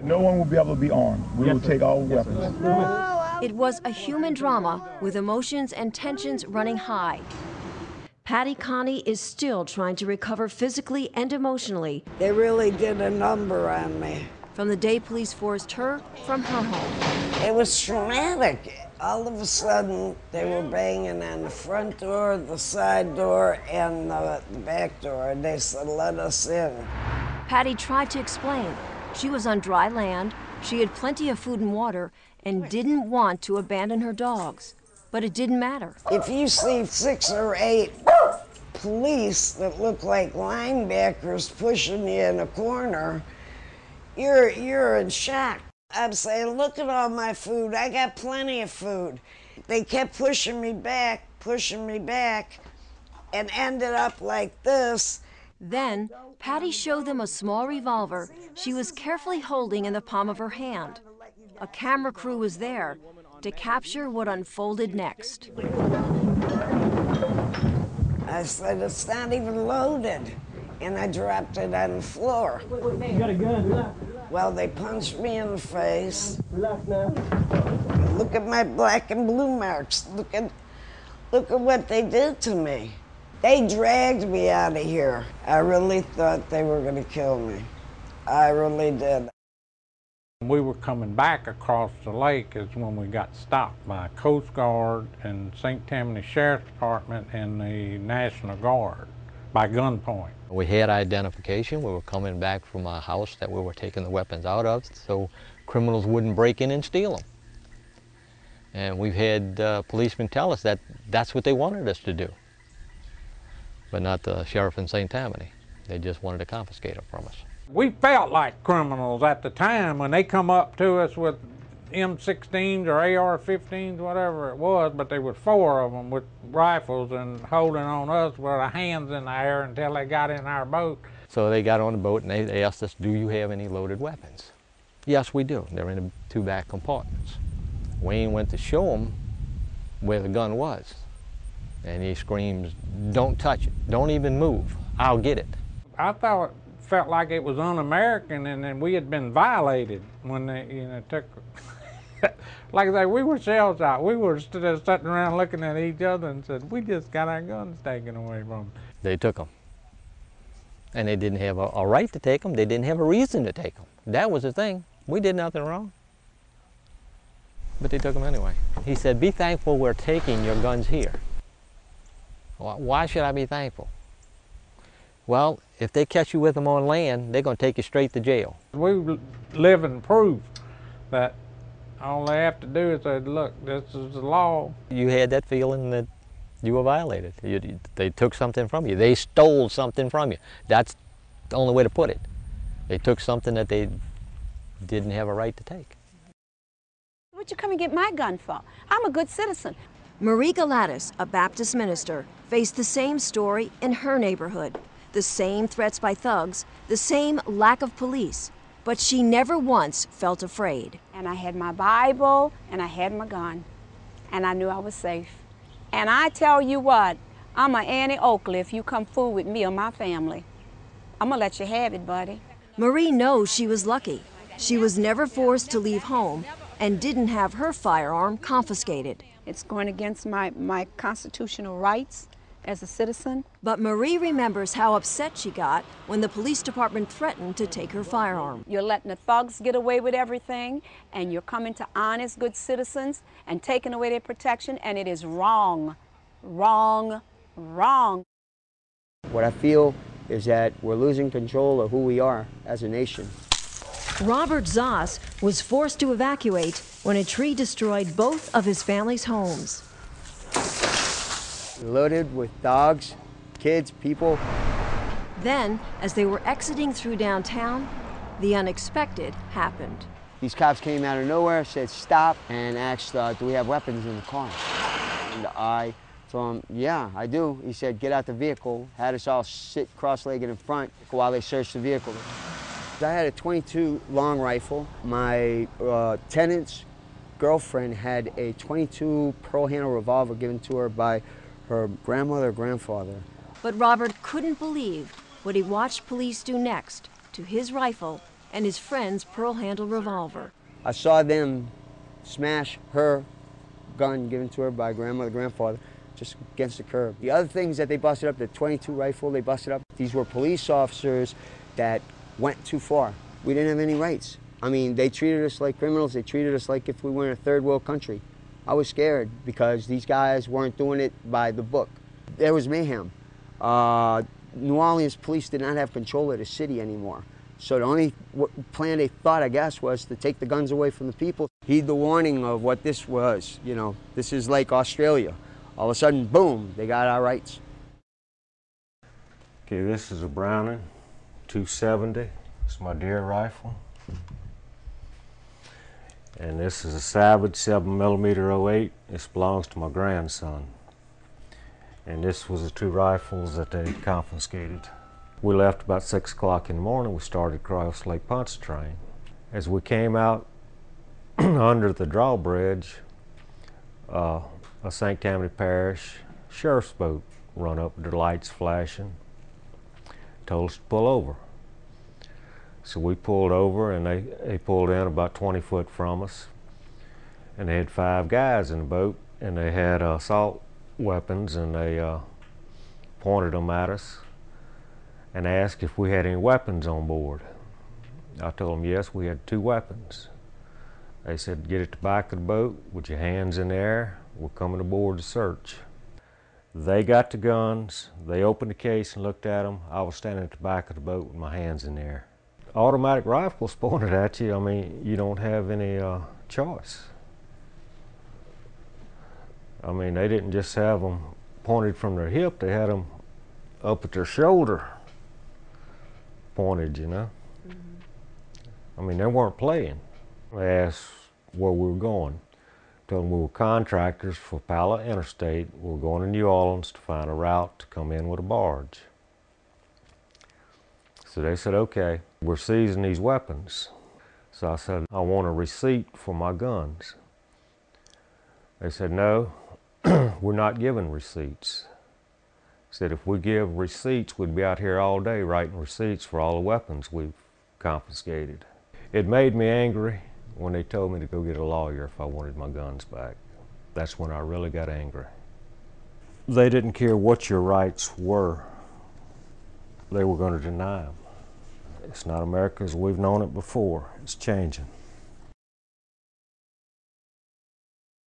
No one will be able to be armed. We will take all weapons. It was a human drama with emotions and tensions running high. Patty Connie is still trying to recover physically and emotionally. They really did a number on me. From the day police forced her from her home. It was traumatic. All of a sudden, they were banging on the front door, the side door, and the back door. And they said, "Let us in." Patty tried to explain. She was on dry land, she had plenty of food and water, and didn't want to abandon her dogs. But it didn't matter. If you see 6 or 8 police that look like linebackers pushing you in a corner, you're in shock. I'm saying, look at all my food. I got plenty of food. They kept pushing me back, and ended up like this. Then, Patty showed them a small revolver she was carefully holding in the palm of her hand. A camera crew was there to capture what unfolded next. I said, "It's not even loaded." And I dropped it on the floor. You got a gun, relax. Well, they punched me in the face. Relax now. Look at my black and blue marks. Look at what they did to me. They dragged me out of here. I really thought they were going to kill me. I really did. We were coming back across the lake is when we got stopped by Coast Guard and St. Tammany Sheriff's Department and the National Guard by gunpoint. We had identification. We were coming back from a house that we were taking the weapons out of so criminals wouldn't break in and steal them. And we've had policemen tell us that that's what they wanted us to do, but not the sheriff in St. Tammany. They just wanted to confiscate them from us. We felt like criminals at the time when they come up to us with M16s or AR-15s, whatever it was, but there was 4 of them with rifles and holding on us with our hands in the air until they got in our boat. So they got on the boat and they asked us, "Do you have any loaded weapons?" Yes, we do. They're in the 2 back compartments. Wayne went to show him where the gun was, and he screams, "Don't touch it. Don't even move. I'll get it." I felt like it was un-American and then we had been violated when they, took. Like I say, we were shell-shocked. We were just sitting around looking at each other and said, "We just got our guns taken away from them." They took them. And they didn't have a right to take them. They didn't have a reason to take them. That was the thing. We did nothing wrong. But they took them anyway. He said, "Be thankful we're taking your guns here." Why should I be thankful? Well, if they catch you with them on land, they're going to take you straight to jail. We live in proof that all they have to do is say, "Look, this is the law." You had that feeling that you were violated. They took something from you. They stole something from you. That's the only way to put it. They took something that they didn't have a right to take. What'd you come and get my gun for? I'm a good citizen. Marie Galatis, a Baptist minister, faced the same story in her neighborhood. The same threats by thugs, the same lack of police, but she never once felt afraid. And I had my Bible, and I had my gun, and I knew I was safe. And I tell you what, I'm a Annie Oakley if you come fool with me or my family. I'm gonna let you have it, buddy. Marie knows she was lucky. She was never forced to leave home and didn't have her firearm confiscated. It's going against my constitutional rights as a citizen. But Marie remembers how upset she got when the police department threatened to take her firearm. You're letting the thugs get away with everything, and you're coming to honest, good citizens and taking away their protection, and it is wrong, wrong, wrong. What I feel is that we're losing control of who we are as a nation. Robert Zoss was forced to evacuate when a tree destroyed both of his family's homes. Loaded with dogs, kids, people. Then, as they were exiting through downtown, the unexpected happened. These cops came out of nowhere, said stop, and asked, do we have weapons in the car? And I told him, yeah, I do. He said, get out the vehicle, had us all sit cross-legged in front while they searched the vehicle. I had a .22 long rifle. My tenant's girlfriend had a .22 pearl handle revolver given to her by her grandmother or grandfather. But Robert couldn't believe what he watched police do next to his rifle and his friend's pearl-handled revolver. I saw them smash her gun given to her by grandmother, grandfather, just against the curb. The other things that they busted up, the .22 rifle they busted up, these were police officers that went too far. We didn't have any rights. I mean, they treated us like criminals. They treated us like if we were in a third world country. I was scared because these guys weren't doing it by the book. There was mayhem. New Orleans police did not have control of the city anymore. So the only plan they thought, I guess, was to take the guns away from the people. Heed the warning of what this was. You know, this is like Australia. All of a sudden, boom, they got our rights. Okay, this is a Browning 270. It's my deer rifle. And this is a Savage 7mm 08. This belongs to my grandson. And this was the two rifles that they confiscated. We left about 6 o'clock in the morning. We started across Lake Pontchartrain. As we came out under the drawbridge, a St. Tammany Parish sheriff's boat run up with their lights flashing, told us to pull over. So we pulled over, and they pulled in about 20 foot from us. And they had 5 guys in the boat, and they had assault weapons, and they pointed them at us and asked if we had any weapons on board. I told them yes, we had 2 weapons. They said, get at the back of the boat with your hands in the air. We're coming aboard to search. They got the guns. They opened the case and looked at them. I was standing at the back of the boat with my hands in the air. Automatic rifles pointed at you. I mean, you don't have any choice. I mean, they didn't just have them pointed from their hip. They had them up at their shoulder pointed, you know. I mean, they weren't playing. They asked where we were going. Told them we were contractors for Pala Interstate. We were going to New Orleans to find a route to come in with a barge. So they said, okay, we're seizing these weapons. So I said, I want a receipt for my guns. They said, no, we're not giving receipts. Said if we give receipts, we'd be out here all day writing receipts for all the weapons we've confiscated. It made me angry when they told me to go get a lawyer if I wanted my guns back. That's when I really got angry. They didn't care what your rights were. They were going to deny them. It's not America as we've known it before. It's changing.